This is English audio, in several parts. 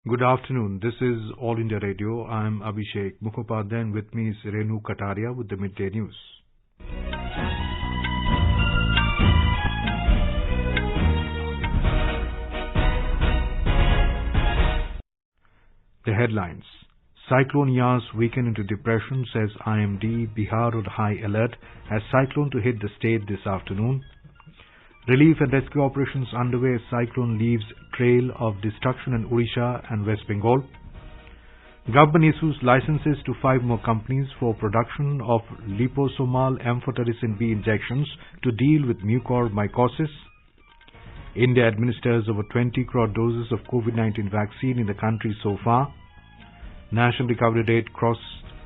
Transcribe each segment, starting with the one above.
Good afternoon. This is All India Radio. I'm Abhishek Mukhopadhyay and with me is Renu Kataria with the Midday News. The headlines. Cyclone Yas weakened into depression, says IMD. Bihar on high alert as cyclone to hit the state this afternoon. Relief and rescue operations underway as cyclone leaves trail of destruction in Odisha and West Bengal. Government issues licenses to 5 more companies for production of liposomal amphotericin B injections to deal with mucormycosis. India administers over 20 crore doses of COVID-19 vaccine in the country so far. National recovery rate crossed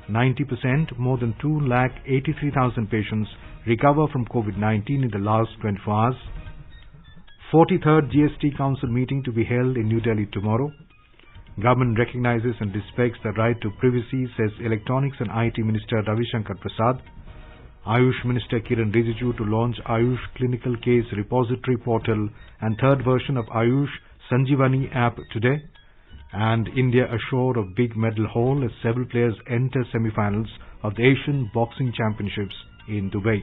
90%. More than 2,83,000 patients recover from COVID-19 in the last 24 hours. 43rd Gst Council Meeting to be held in New Delhi tomorrow. Government recognizes and respects the right to privacy, says Electronics and IT Minister Ravi Shankar Prasad. Ayush Minister Kiran Rijiju to launch Ayush Clinical Case Repository Portal and third version of Ayush Sanjeevani app today. And India assured of big medal haul as several players enter semi-finals of the Asian Boxing Championships in Dubai.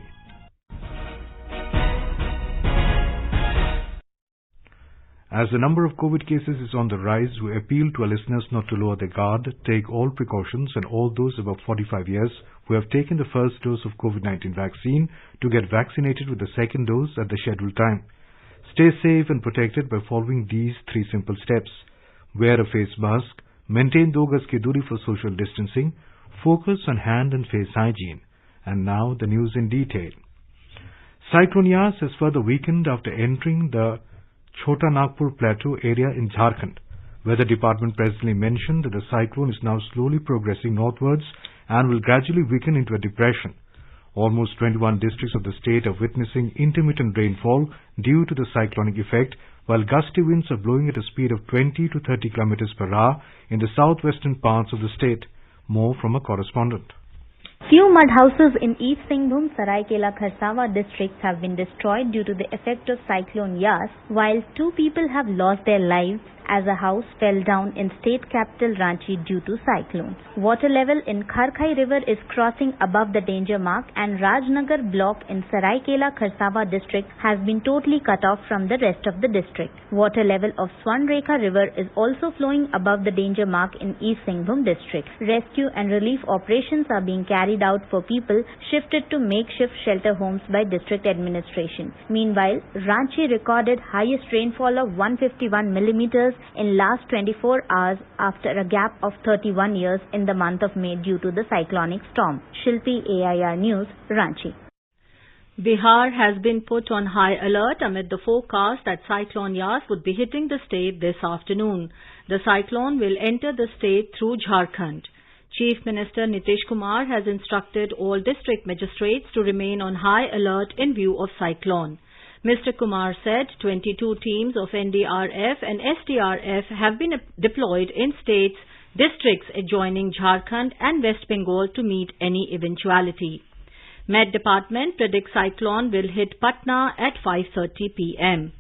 As the number of COVID cases is on the rise, we appeal to our listeners not to lower their guard, take all precautions, and all those above 45 years who have taken the first dose of COVID-19 vaccine to get vaccinated with the second dose at the scheduled time. Stay safe and protected by following these 3 simple steps. Wear a face mask, maintain 2 gaz ki duri for social distancing, focus on hand and face hygiene. And now the news in detail. Cyclone Yas has further weakened after entering the Chota Nagpur Plateau area in Jharkhand. Weather Department presently mentioned that the cyclone is now slowly progressing northwards and will gradually weaken into a depression. Almost 21 districts of the state are witnessing intermittent rainfall due to the cyclonic effect, while gusty winds are blowing at a speed of 20 to 30 kilometers per hour in the southwestern parts of the state. More from a correspondent. Few mud houses in East Singhbhum, Saraikela Kharsawa districts have been destroyed due to the effect of Cyclone Yas, while 2 people have lost their lives as a house fell down in state capital Ranchi due to cyclones. Water level in Kharkhai river is crossing above the danger mark and Rajnagar block in Saraikela Kharsawa district has been totally cut off from the rest of the district. Water level of Swanrekha river is also flowing above the danger mark in East Singhbhum district. Rescue and relief operations are being carried out for people shifted to makeshift shelter homes by district administration. Meanwhile, Ranchi recorded highest rainfall of 151 millimeters in last 24 hours after a gap of 31 years in the month of May due to the cyclonic storm. Shilpi, AIR News, Ranchi. Bihar has been put on high alert amid the forecast that Cyclone Yas would be hitting the state this afternoon. The cyclone will enter the state through Jharkhand. Chief Minister Nitish Kumar has instructed all district magistrates to remain on high alert in view of cyclone. Mr. Kumar said 22 teams of NDRF and SDRF have been deployed in states, districts adjoining Jharkhand and West Bengal to meet any eventuality. Met Department predicts cyclone will hit Patna at 5:30 p.m.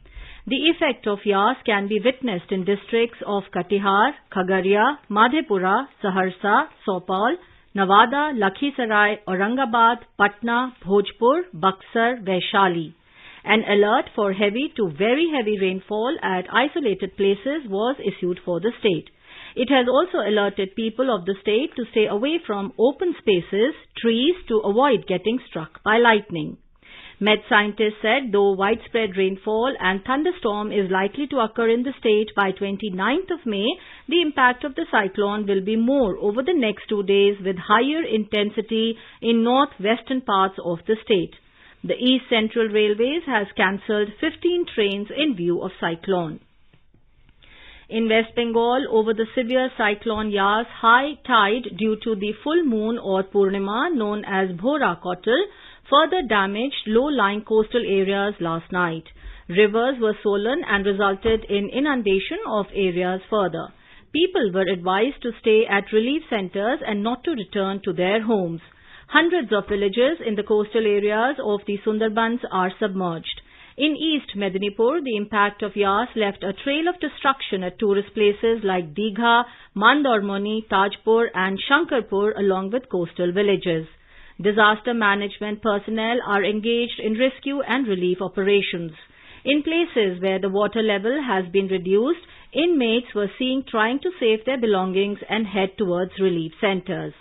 The effect of Yas can be witnessed in districts of Katihar, Khagaria, Madhepura, Saharsa, Sopal, Nawada, Lakhisarai, Aurangabad, Patna, Bhojpur, Buxar, Vaishali. An alert for heavy to very heavy rainfall at isolated places was issued for the state. It has also alerted people of the state to stay away from open spaces, trees, to avoid getting struck by lightning. Met scientists said though widespread rainfall and thunderstorm is likely to occur in the state by 29th of May, the impact of the cyclone will be more over the next 2 days with higher intensity in northwestern parts of the state. The East Central Railways has cancelled 15 trains in view of cyclone. In West Bengal, over the severe cyclone Yas, high tide due to the full moon or Purnima known as Bhora Kotal further damaged low-lying coastal areas last night. Rivers were swollen and resulted in inundation of areas further. People were advised to stay at relief centres and not to return to their homes. Hundreds of villages in the coastal areas of the Sundarbans are submerged. In East Medinipur, the impact of Yas left a trail of destruction at tourist places like Digha, Mandormoni, Tajpur and Shankarpur along with coastal villages. Disaster management personnel are engaged in rescue and relief operations. In places where the water level has been reduced, inmates were seen trying to save their belongings and head towards relief centers.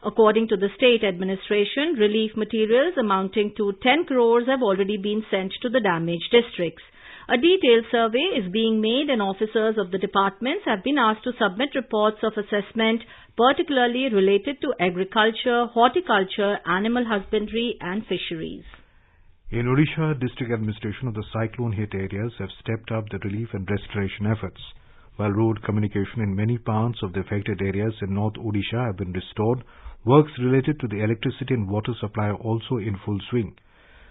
According to the state administration, relief materials amounting to 10 crores have already been sent to the damaged districts. A detailed survey is being made and officers of the departments have been asked to submit reports of assessment, particularly related to agriculture, horticulture, animal husbandry and fisheries. In Odisha, district administration of the cyclone-hit areas have stepped up the relief and restoration efforts. While road communication in many parts of the affected areas in North Odisha have been restored, works related to the electricity and water supply are also in full swing.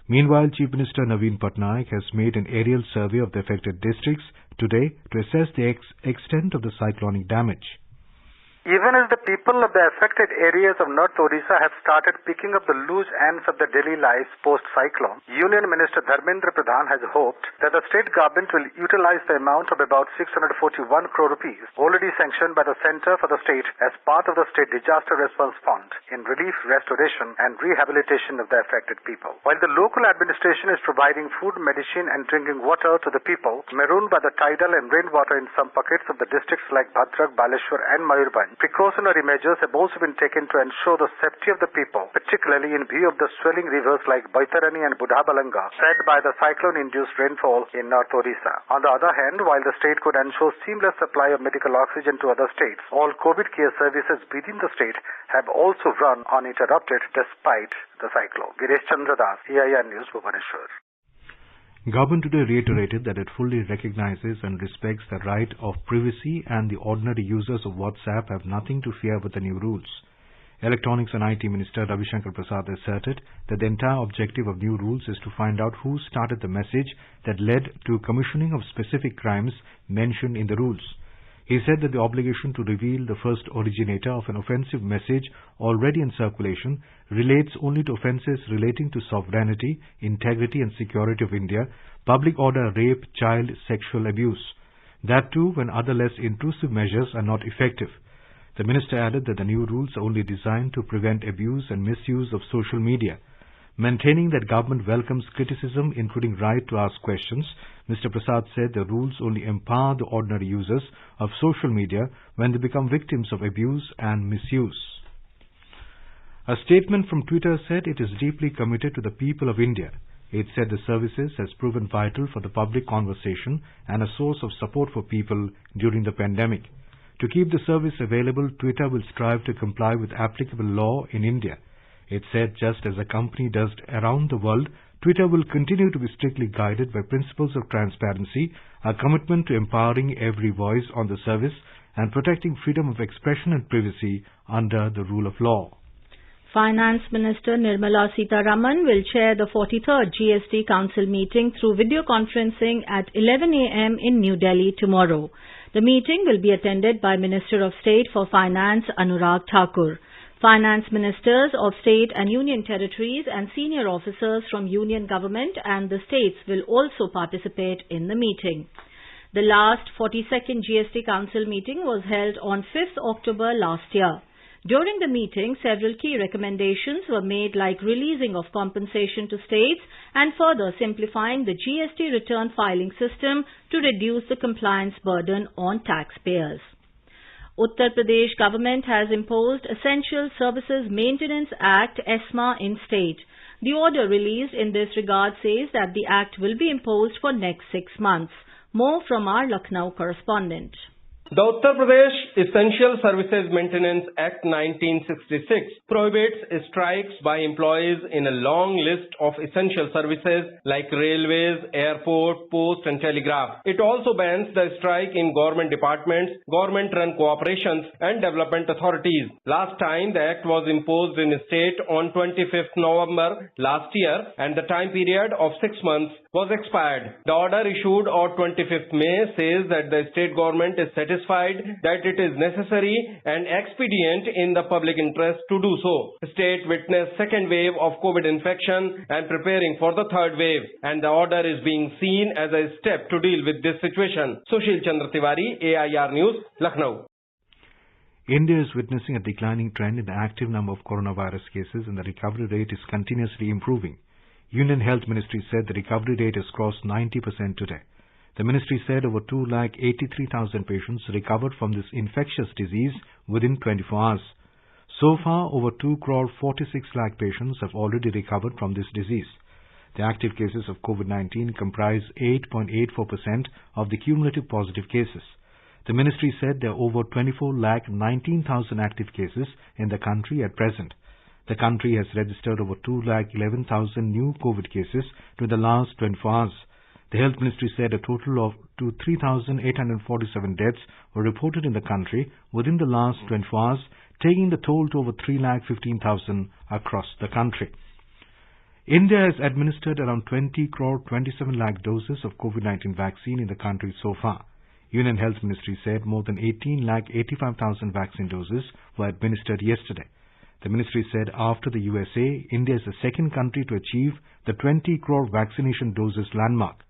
Meanwhile, Chief Minister Naveen Patnaik has made an aerial survey of the affected districts today to assess the extent of the cyclonic damage. Even as the people of the affected areas of North Odisha have started picking up the loose ends of their daily lives post-cyclone, Union Minister Dharmendra Pradhan has hoped that the state government will utilize the amount of about 641 crore rupees already sanctioned by the Centre for the State as part of the State Disaster Response Fund in relief, restoration and rehabilitation of the affected people. While the local administration is providing food, medicine and drinking water to the people marooned by the tidal and rainwater in some pockets of the districts like Bhadrak, Baleshwar and Mayurbhanj, precautionary measures have also been taken to ensure the safety of the people, particularly in view of the swelling rivers like Baitarani and Budhabalanga, fed by the cyclone-induced rainfall in North Odisha. On the other hand, while the state could ensure seamless supply of medical oxygen to other states, all COVID care services within the state have also run uninterrupted despite the cyclone. Gst Chandra Das, EIR News, Bhubaneswar. Government today reiterated that it fully recognizes and respects the right of privacy and the ordinary users of WhatsApp have nothing to fear with the new rules. Electronics and IT Minister Ravi Shankar Prasad asserted that the entire objective of new rules is to find out who started the message that led to commissioning of specific crimes mentioned in the rules. He said that the obligation to reveal the first originator of an offensive message already in circulation relates only to offences relating to sovereignty, integrity and security of India, public order, rape, child sexual abuse. That too when other less intrusive measures are not effective. The minister added that the new rules are only designed to prevent abuse and misuse of social media. Maintaining that government welcomes criticism, including right to ask questions, Mr. Prasad said the rules only empower the ordinary users of social media when they become victims of abuse and misuse. A statement from Twitter said it is deeply committed to the people of India. It said the services has proven vital for the public conversation and a source of support for people during the pandemic. To keep the service available, Twitter will strive to comply with applicable law in India. It said just as a company does around the world, Twitter will continue to be strictly guided by principles of transparency, a commitment to empowering every voice on the service and protecting freedom of expression and privacy under the rule of law. Finance Minister Nirmala Sitharaman will chair the 43rd Gst Council Meeting through video conferencing at 11 a.m. in New Delhi tomorrow. The meeting will be attended by Minister of State for Finance Anurag Thakur. Finance ministers of state and union territories and senior officers from union government and the states will also participate in the meeting. The last 42nd Gst Council meeting was held on 5th October last year. During the meeting, several key recommendations were made like releasing of compensation to states and further simplifying the GST return filing system to reduce the compliance burden on taxpayers. Uttar Pradesh government has imposed Essential Services Maintenance Act (ESMA) in state. The order released in this regard says that the act will be imposed for next 6 months. More from our Lucknow correspondent. The Uttar Pradesh Essential Services Maintenance Act 1966 prohibits strikes by employees in a long list of essential services like railways, airport, post and telegraph. It also bans the strike in government departments, government-run corporations and development authorities. Last time the act was imposed in a state on 25th November last year and the time period of 6 months was expired. The order issued on 25th May says that the state government is satisfied that it is is necessary and expedient in the public interest to do so. State witnessed second wave of COVID infection and preparing for the third wave, and the order is being seen as a step to deal with this situation. Sushil Chandra Tiwari, AIR News, Lucknow. India is witnessing a declining trend in the active number of coronavirus cases, and the recovery rate is continuously improving. Union Health Ministry said the recovery rate has crossed 90% today. The ministry said over 283,000 patients recovered from this infectious disease within 24 hours. So far, over 2.46 crore patients have already recovered from this disease. The active cases of COVID-19 comprise 8.84% of the cumulative positive cases. The ministry said there are over 24,19,000 active cases in the country at present. The country has registered over 2,11,000 new COVID cases in the last 24 hours. The Health Ministry said a total of 3,847 deaths were reported in the country within the last 24 hours, taking the toll to over 3,15,000 across the country. India has administered around 20.27 crore doses of COVID-19 vaccine in the country so far. Union Health Ministry said more than 18,85,000 vaccine doses were administered yesterday. The ministry said after the USA, India is the second country to achieve the 20 crore vaccination doses landmark.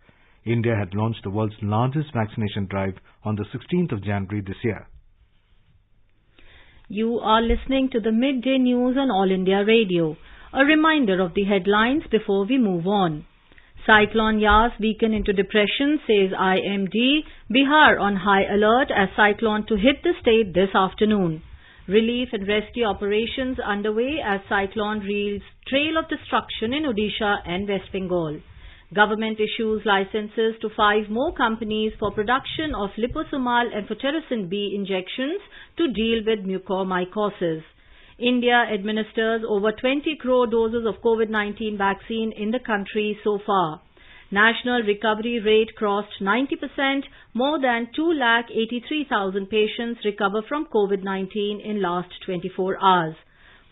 India had launched the world's largest vaccination drive on the 16th of January this year. You are listening to the Midday News on All India Radio. A reminder of the headlines before we move on. Cyclone Yas weakened into depression, says IMD. Bihar on high alert as cyclone to hit the state this afternoon. Relief and rescue operations underway as cyclone leaves trail of destruction in Odisha and West Bengal. Government issues licenses to 5 more companies for production of liposomal amphotericin B injections to deal with mucormycosis. India administers over 20 crore doses of COVID-19 vaccine in the country so far. National recovery rate crossed 90%. More than 283,000 patients recover from COVID-19 in last 24 hours.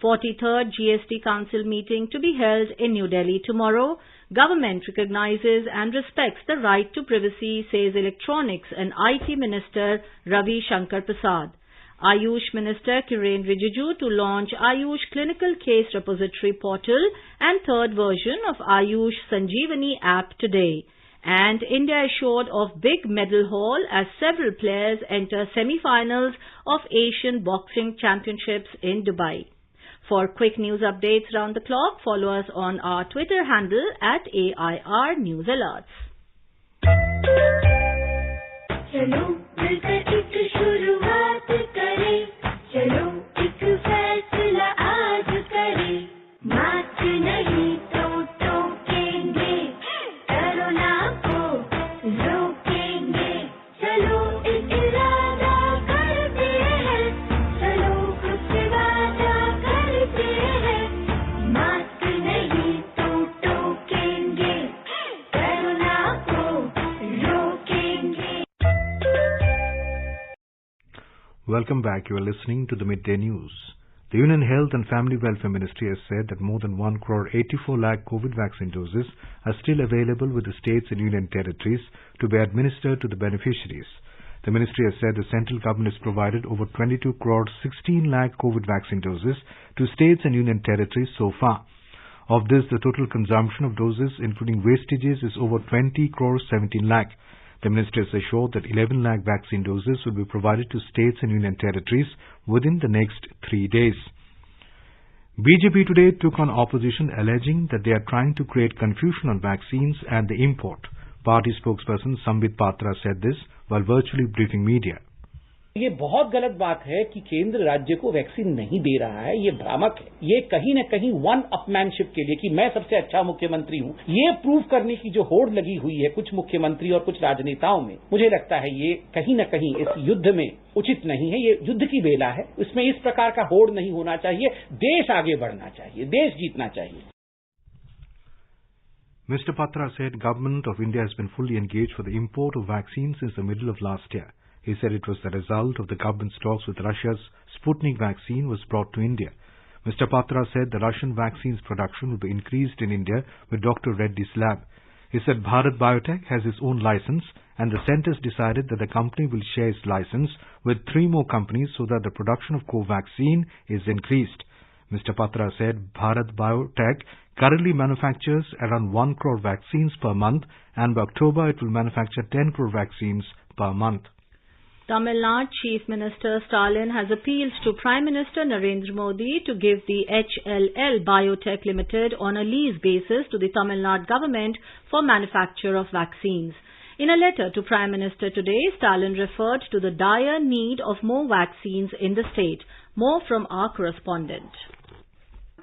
43rd Gst Council Meeting to be held in New Delhi tomorrow. Government recognizes and respects the right to privacy, says Electronics and IT Minister Ravi Shankar Prasad. Ayush Minister Kiren Rijiju to launch Ayush Clinical Case Repository Portal and third version of Ayush Sanjeevani app today. And India assured of big medal haul as several players enter semi-finals of Asian Boxing Championships in Dubai. For quick news updates round the clock, follow us on our Twitter handle at AIR News Alerts. चलो मिलकर एक शुरुआत करें, चलो एक फैसला आज करें, मास्क नहीं तो टोकेंगे, कोरोना को रोकेंगे, चलो एक इरादा करते हैं, चलो कुछ वादा करते हैं, मास्क नहीं तो टोकेंगे, कोरोना को रोकेंगे. Welcome back. You are listening to the Midday News. The Union Health and Family Welfare Ministry has said that more than 1.84 crore COVID vaccine doses are still available with the states and union territories to be administered to the beneficiaries. The ministry has said the central government has provided over 22.16 crore COVID vaccine doses to states and union territories so far. Of this, the total consumption of doses, including wastages, is over 20.17 crore. The ministry has assured that 11 lakh vaccine doses will be provided to states and union territories within the next 3 days. BJP today took on opposition alleging that they are trying to create confusion on vaccines and the import. Party spokesperson Sambit Patra said this while virtually briefing media. ये बहुत गलत बात है कि केंद्र राज्य को vaccine नहीं दे रहा है, ये भ्रामक है. ये कहीं न कहीं वन अपमैनशिप के लिए कि मैं सबसे अच्छा मुख्यमंत्री हूं, ये प्रूव करने की जो होड़ लगी हुई है कुछ मुख्यमंत्री और कुछ राजनेताओं में, मुझे लगता है ये कहीं न कहीं इस युद्ध में उचित नहीं है. ये युद्ध की बेला है, इसमें इस प्रकार का होड़ नहीं होना चाहिए. देश आगे बढ़ना चाहिए, देश जीतना चाहिए. Mr. Patra said government of India has been fully engaged for the import of vaccines since the middle of last year. He said it was the result of the government's talks with Russia's Sputnik vaccine was brought to India. Mr. Patra said the Russian vaccine's production will be increased in India with Dr. Reddy's lab. He said Bharat Biotech has its own license and the centre has decided that the company will share its license with 3 more companies so that the production of Covaxin is increased. Mr. Patra said Bharat Biotech currently manufactures around 1 crore vaccines per month and by October it will manufacture 10 crore vaccines per month. Tamil Nadu Chief Minister Stalin has appealed to Prime Minister Narendra Modi to give the HLL Biotech Limited on a lease basis to the Tamil Nadu government for manufacture of vaccines. In a letter to Prime Minister today, Stalin referred to the dire need of more vaccines in the state. More from our correspondent.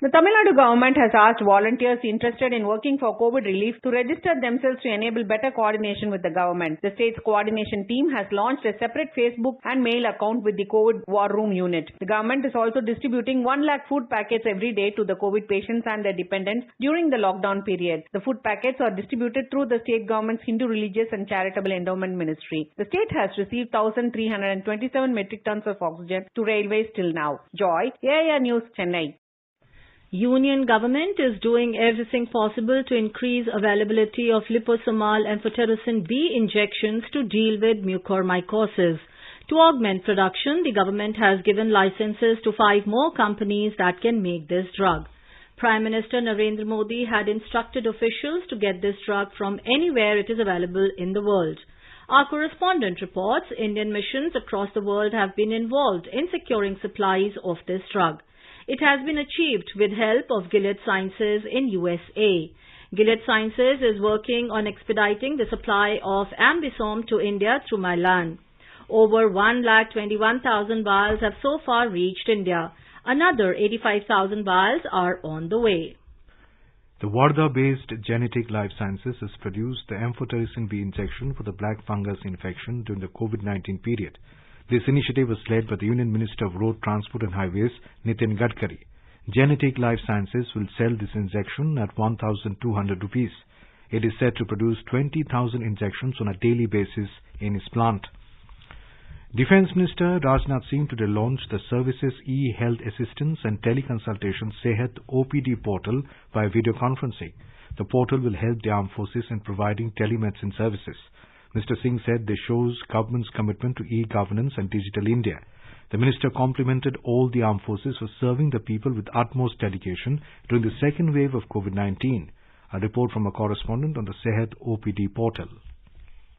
The Tamil Nadu government has asked volunteers interested in working for COVID relief to register themselves to enable better coordination with the government. The state's coordination team has launched a separate Facebook and mail account with the COVID War Room unit. The government is also distributing 1 lakh food packets every day to the COVID patients and their dependents during the lockdown period. The food packets are distributed through the state government's Hindu Religious and Charitable Endowment Ministry. The state has received 1,327 metric tons of oxygen to railways till now. Joy, AIR News, Chennai. Union government is doing everything possible to increase availability of liposomal amphotericin B injections to deal with mucormycosis. To augment production, the government has given licenses to 5 more companies that can make this drug. Prime Minister Narendra Modi had instructed officials to get this drug from anywhere it is available in the world. Our correspondent reports Indian missions across the world have been involved in securing supplies of this drug. It has been achieved with help of Gst Sciences in USA. Gst Sciences is working on expediting the supply of Ambisome to India through Milan. Over 1,21,000 vials have so far reached India. Another 85,000 vials are on the way. The Wardha-based Genetic Life Sciences has produced the amphotericin B injection for the black fungus infection during the COVID-19 period. This initiative was led by the Union Minister of Road Transport and Highways, Nitin Gadkari. Genetic Life Sciences will sell this injection at 1,200 rupees. It is set to produce 20,000 injections on a daily basis in its plant. Defence Minister Rajnath Singh today launched the Services e-Health Assistance and Teleconsultation Sehat OPD portal by video conferencing. The portal will help the armed forces in providing telemedicine services. Mr. Singh said this shows government's commitment to e-governance and digital India. The minister complimented all the armed forces for serving the people with utmost dedication during the second wave of COVID-19. A report from a correspondent on the Sehat OPD portal.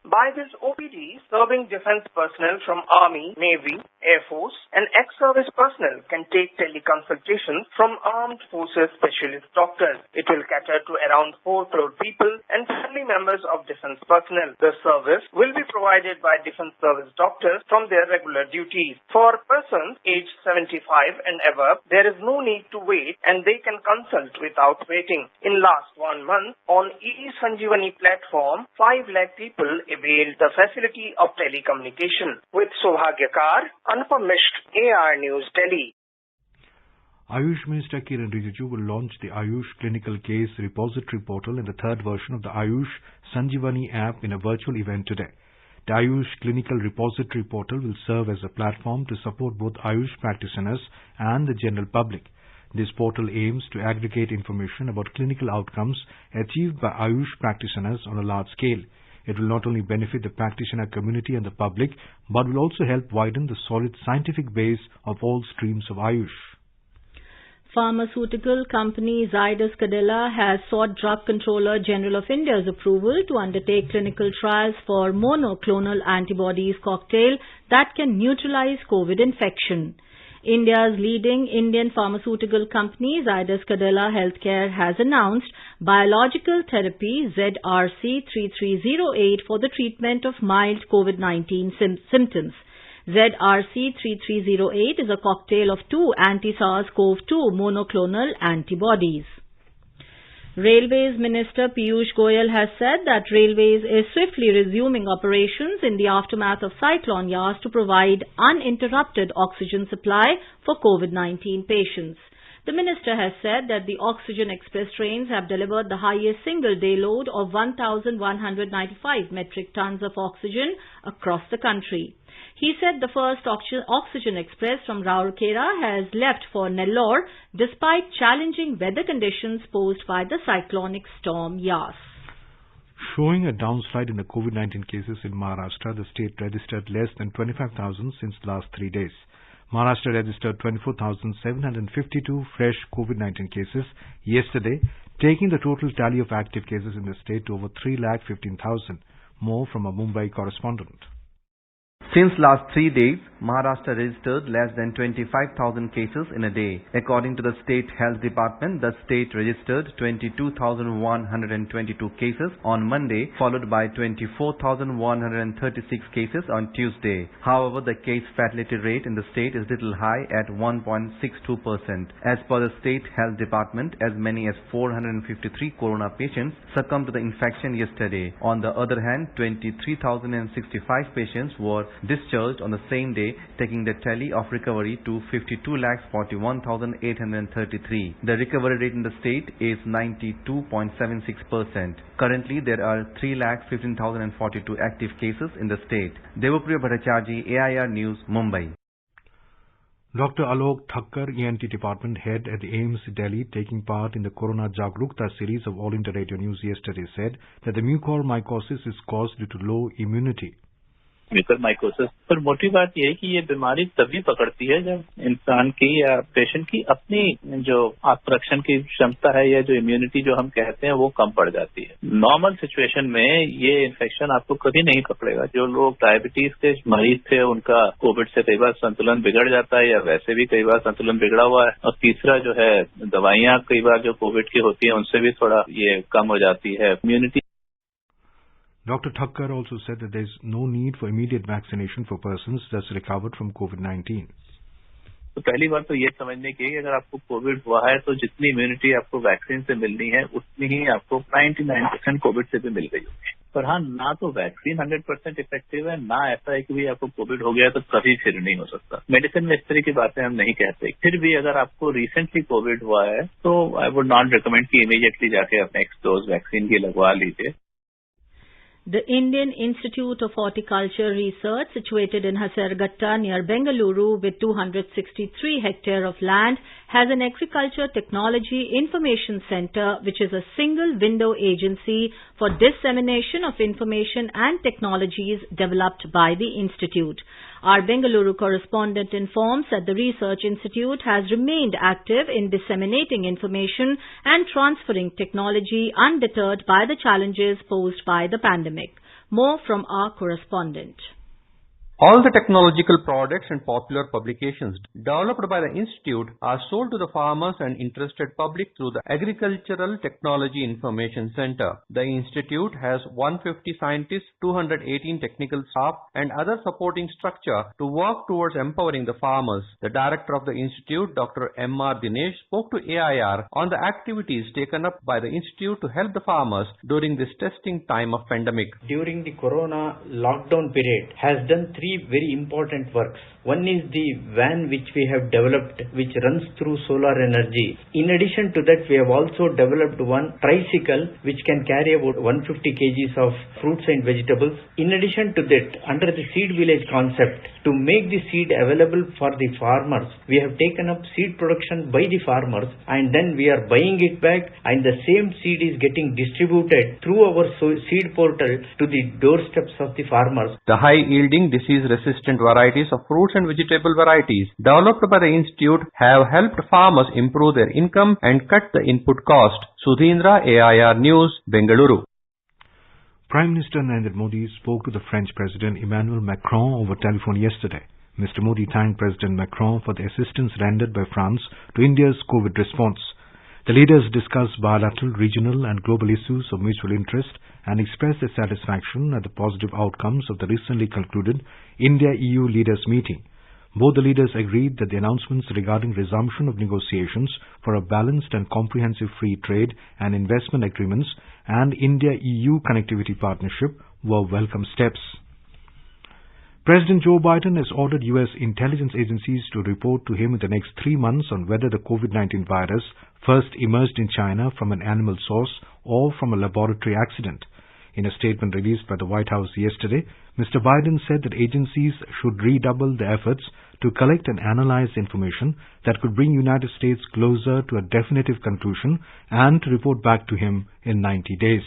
By this OPD, serving defense personnel from Army, Navy, Air Force and ex-service personnel can take teleconsultations from armed forces specialist doctors. It will cater to around 4 crore people and family members of defense personnel. The service will be provided by defense service doctors from their regular duties. For persons aged 75 and above, there is no need to wait and they can consult without waiting. In last 1 month, on e-Sanjeevani platform, 5 lakh people availed the facility of telecommunication. With Sobhagyakar, Anupam Mishra, AR News, Delhi. Ayush Minister Kiran Rijiju will launch the Ayush Clinical Case Repository Portal in the 3rd version of the Ayush Sanjeevani app in a virtual event today. The Ayush Clinical Repository Portal will serve as a platform to support both Ayush practitioners and the general public. This portal aims to aggregate information about clinical outcomes achieved by Ayush practitioners on a large scale. It will not only benefit the practitioner community and the public, but will also help widen the solid scientific base of all streams of Ayush. Pharmaceutical company Gst Cadila has sought Drug Controller General of India's approval to undertake clinical trials for monoclonal antibodies cocktail that can neutralize COVID infection. India's leading Indian pharmaceutical company Gst Cadila Healthcare has announced biological therapy ZRC3308 for the treatment of mild COVID-19 symptoms. ZRC3308 is a cocktail of 2 anti-SARS-CoV-2 monoclonal antibodies. Railways Minister Piyush Goyal has said that Railways is swiftly resuming operations in the aftermath of Cyclone Yas to provide uninterrupted oxygen supply for COVID-19 patients. The minister has said that the Oxygen Express trains have delivered the highest single-day load of 1,195 metric tons of oxygen across the country. He said the first Oxygen Express from Rourkela has left for Nellore despite challenging weather conditions posed by the cyclonic storm Yas. Showing a downslide in the COVID-19 cases in Maharashtra, the state registered less than 25,000 since the last 3 days. Maharashtra registered 24,752 fresh COVID-19 cases yesterday, taking the total tally of active cases in the state to over 3,15,000. More from a Mumbai correspondent. Since last 3 days, Maharashtra registered less than 25,000 cases in a day. According to the State Health Department, the state registered 22,122 cases on Monday, followed by 24,136 cases on Tuesday. However, the case fatality rate in the state is little high at 1.62%. As per the State Health Department, as many as 453 corona patients succumbed to the infection yesterday. On the other hand, 23,065 patients were discharged on the same day, taking the tally of recovery to 52,41,833. The recovery rate in the state is 92.76%. Currently, there are 3,15,042 active cases in the state. Devapriya Bhattacharjee, AIR News, Mumbai. Dr. Alok Thakkar, ENT Department Head at the AIIMS Delhi, taking part in the Corona Jagrukta series of All India Radio News yesterday, said that the mucormycosis is caused due to low immunity. Mucormycosis पर मोटी बात यह है कि ये बीमारी तभी पकड़ती है जब इंसान की या पेशेंट की अपनी जो आत्मरक्षण की क्षमता है या जो इम्यूनिटी जो हम कहते हैं वो कम पड़ जाती है। नॉर्मल सिचुएशन में ये इन्फेक्शन आपको कभी नहीं पकड़ेगा। जो लोग डायबिटीज के मरीज थे उनका कोविड से कई बार संतुलन बिगड़ जाता है या वैसे भी कई बार संतुलन बिगड़ा हुआ है। और तीसरा जो है दवाइयां कई बार जो कोविड की होती है उनसे भी थोड़ा ये कम हो जाती है immunity. Dr. Thakkar also said that there is no need for immediate vaccination for persons just recovered from COVID-19. तो पहली बात तो ये समझने की कि अगर आपको कोविड हुआ है तो जितनी इम्यूनिटी आपको वैक्सीन से मिलनी है उतनी ही आपको 99% कोविड से भी मिल गई होगी। पर हाँ, ना तो वैक्सीन 100% इफेक्टिव है, ना ऐसा है कि भी आपको कोविड हो गया तो कभी फिर नहीं हो सकता। मेडिसिन में इस तरह की बातें हम नहीं कहते। फिर भी अगर आपको रिसेंटली कोविड हुआ है तो आई वुड नॉट रिकमेंड कि इमीडिएटली जाके आप नेक्स्ट डोज वैक्सीन की लगवा लीजिए। The Indian Institute of Horticulture Research, situated in Hasaraghatta near Bengaluru with 263 hectares of land, has an Agriculture Technology Information Center, which is a single window agency for dissemination of information and technologies developed by the Institute. Our Bengaluru correspondent informs that the Research Institute has remained active in disseminating information and transferring technology undeterred by the challenges posed by the pandemic. More from our correspondent. All the technological products and popular publications developed by the Institute are sold to the farmers and interested public through the Agricultural Technology Information Center. The Institute has 150 scientists, 218 technical staff and other supporting structure to work towards empowering the farmers. The director of the Institute, Dr. M.R. Dinesh, spoke to AIR on the activities taken up by the Institute to help the farmers during this testing time of pandemic. During the corona lockdown period, has done three very important works. One is the van which we have developed, which runs through solar energy. In addition to that, we have also developed one tricycle which can carry about 150 kgs of fruits and vegetables. In addition to that, under the seed village concept, to make the seed available for the farmers, we have taken up seed production by the farmers and then we are buying it back, and the same seed is getting distributed through our seed portal to the doorsteps of the farmers. The high-yielding, disease-resistant varieties of fruits and vegetable varieties developed by the Institute have helped farmers improve their income and cut the input cost. Sudhindra, AIR News, Bengaluru. Prime Minister Narendra Modi spoke to the French President Emmanuel Macron over telephone yesterday. Mr. Modi thanked President Macron for the assistance rendered by France to India's COVID response. The leaders discussed bilateral, regional and global issues of mutual interest and expressed their satisfaction at the positive outcomes of the recently concluded India-EU leaders meeting. Both the leaders agreed that the announcements regarding resumption of negotiations for a balanced and comprehensive free trade and investment agreements and India-EU connectivity partnership were welcome steps. President Joe Biden has ordered U.S. intelligence agencies to report to him in the next 3 months on whether the COVID-19 virus first emerged in China from an animal source or from a laboratory accident. In a statement released by the White House yesterday, Mr. Biden said that agencies should redouble their efforts to collect and analyze information that could bring United States closer to a definitive conclusion and to report back to him in 90 days.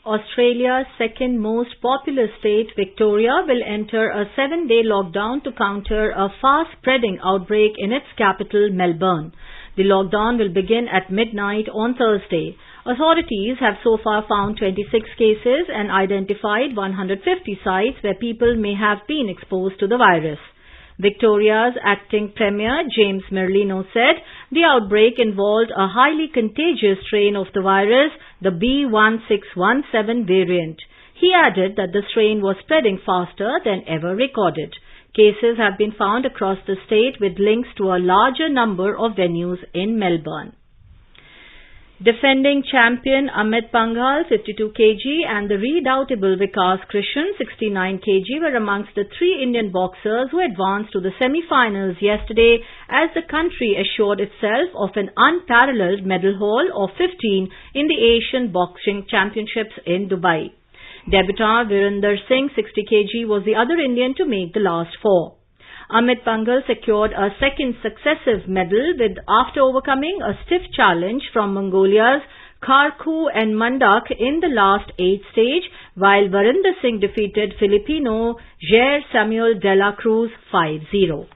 Australia's second most populous state, Victoria, will enter a 7-day lockdown to counter a fast-spreading outbreak in its capital, Melbourne. The lockdown will begin at midnight on Thursday. Authorities have so far found 26 cases and identified 150 sites where people may have been exposed to the virus. Victoria's acting Premier James Merlino said the outbreak involved a highly contagious strain of the virus, the B1617 variant. He added that the strain was spreading faster than ever recorded. Cases have been found across the state with links to a larger number of venues in Melbourne. Defending champion Amit Panghal, 52 kg, and the redoubtable Vikas Krishan, 69 kg, were amongst the 3 Indian boxers who advanced to the semi-finals yesterday as the country assured itself of an unparalleled medal haul of 15 in the Asian Boxing Championships in Dubai. Debutant Virender Singh, 60 kg, was the other Indian to make the last 4. Amit Panghal secured a second successive medal after overcoming a stiff challenge from Mongolia's Kharkhu and Mandak in the last 8 stage, while Virender Singh defeated Filipino Jair Samuel de la Cruz 5-0.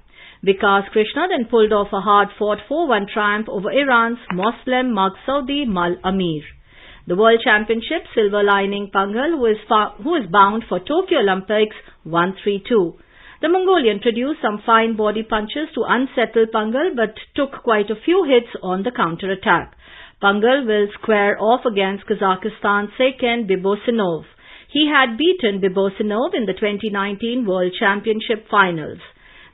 Vikas Krishna then pulled off a hard-fought 4-1 triumph over Iran's Moslem Maghsoudi Mal Amir. The World Championship silver lining Panghal, who is bound for Tokyo Olympics, 1-3-2. The Mongolian produced some fine body punches to unsettle Panghal but took quite a few hits on the counter-attack. Panghal will square off against Kazakhstan's Seyken Bibosinov. He had beaten Bibosinov in the 2019 World Championship finals.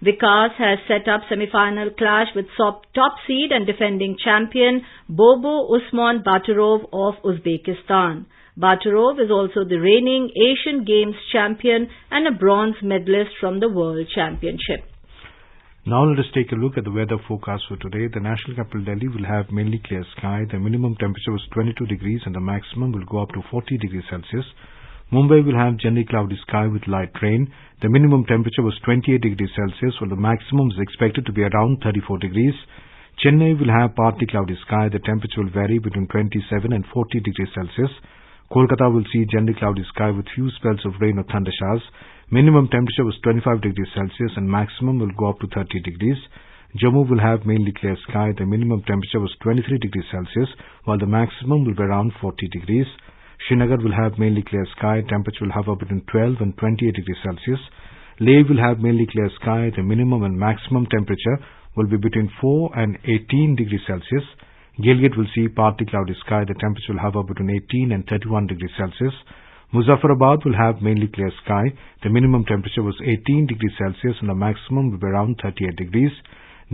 Vikas has set up semi-final clash with top seed and defending champion Bobo Usman Baturov of Uzbekistan. Baturov is also the reigning Asian Games champion and a bronze medalist from the World Championship. Now let us take a look at the weather forecast for today. The national capital Delhi will have mainly clear sky. The minimum temperature was 22 degrees and the maximum will go up to 40 degrees Celsius. Mumbai will have generally cloudy sky with light rain. The minimum temperature was 28 degrees Celsius while the maximum is expected to be around 34 degrees. Chennai will have partly cloudy sky. The temperature will vary between 27 and 40 degrees Celsius. Kolkata will see generally cloudy sky with few spells of rain or thunder showers. Minimum temperature was 25 degrees Celsius and maximum will go up to 30 degrees. Jammu will have mainly clear sky. The minimum temperature was 23 degrees Celsius while the maximum will be around 40 degrees. Srinagar will have mainly clear sky. Temperature will hover between 12 and 28 degrees Celsius. Leh will have mainly clear sky. The minimum and maximum temperature will be between 4 and 18 degrees Celsius. Gilgit will see partly cloudy sky. The temperature will hover between 18 and 31 degrees Celsius. Muzaffarabad will have mainly clear sky. The minimum temperature was 18 degrees Celsius and the maximum will be around 38 degrees.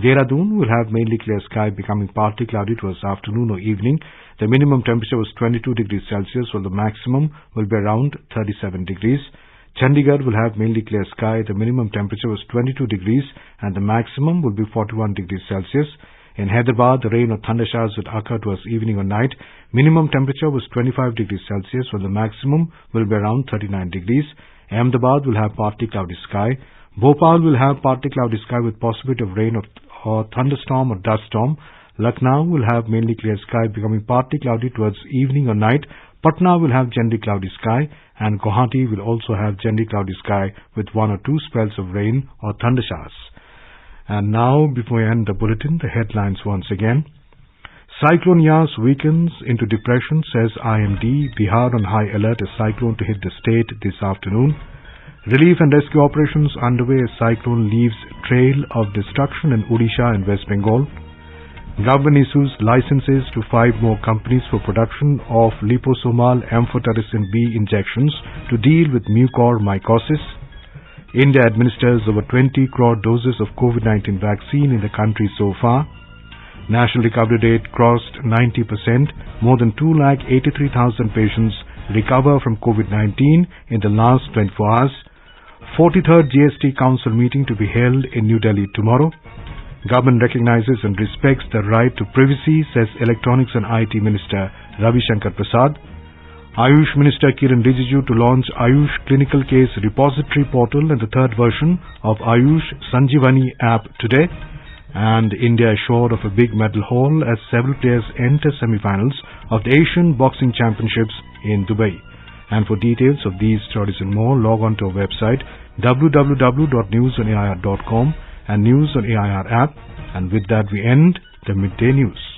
Dehradun will have mainly clear sky becoming partly cloudy towards afternoon or evening. The minimum temperature was 22 degrees Celsius while the maximum will be around 37 degrees. Chandigarh will have mainly clear sky. The minimum temperature was 22 degrees and the maximum will be 41 degrees Celsius. In Hyderabad, the rain or thunder showers would occur towards evening or night. Minimum temperature was 25 degrees Celsius while the maximum will be around 39 degrees. Ahmedabad will have partly cloudy sky. Bhopal will have partly cloudy sky with possibility of rain or thunderstorm or dust storm. Lucknow will have mainly clear sky becoming partly cloudy towards evening or night. Patna will have generally cloudy sky and Guwahati will also have generally cloudy sky with 1 or 2 spells of rain or thunder showers. And now, before we end the bulletin, the headlines once again. Cyclone Yas weakens into depression, says IMD. Bihar on high alert as cyclone to hit the state this afternoon. Relief and rescue operations underway as cyclone leaves trail of destruction in Odisha and West Bengal. Government issues licenses to 5 more companies for production of liposomal amphotericin B injections to deal with mucormycosis. India administers over 20 crore doses of COVID-19 vaccine in the country so far. National recovery rate crossed 90%. More than 283,000 patients recover from COVID-19 in the last 24 hours. 43rd Gst Council Meeting to be held in New Delhi tomorrow. Government recognizes and respects the right to privacy, says Electronics and IT Minister Ravi Shankar Prasad. Ayush Minister Kiran Rijiju to launch Ayush Clinical Case Repository Portal and the 3rd version of Ayush Sanjeevani app today. And India assured of a big medal haul as several players enter semi-finals of the Asian Boxing Championships in Dubai. And for details of these stories and more, log on to our website www.newsonair.com and News on AIR app. And with that, we end the Midday News.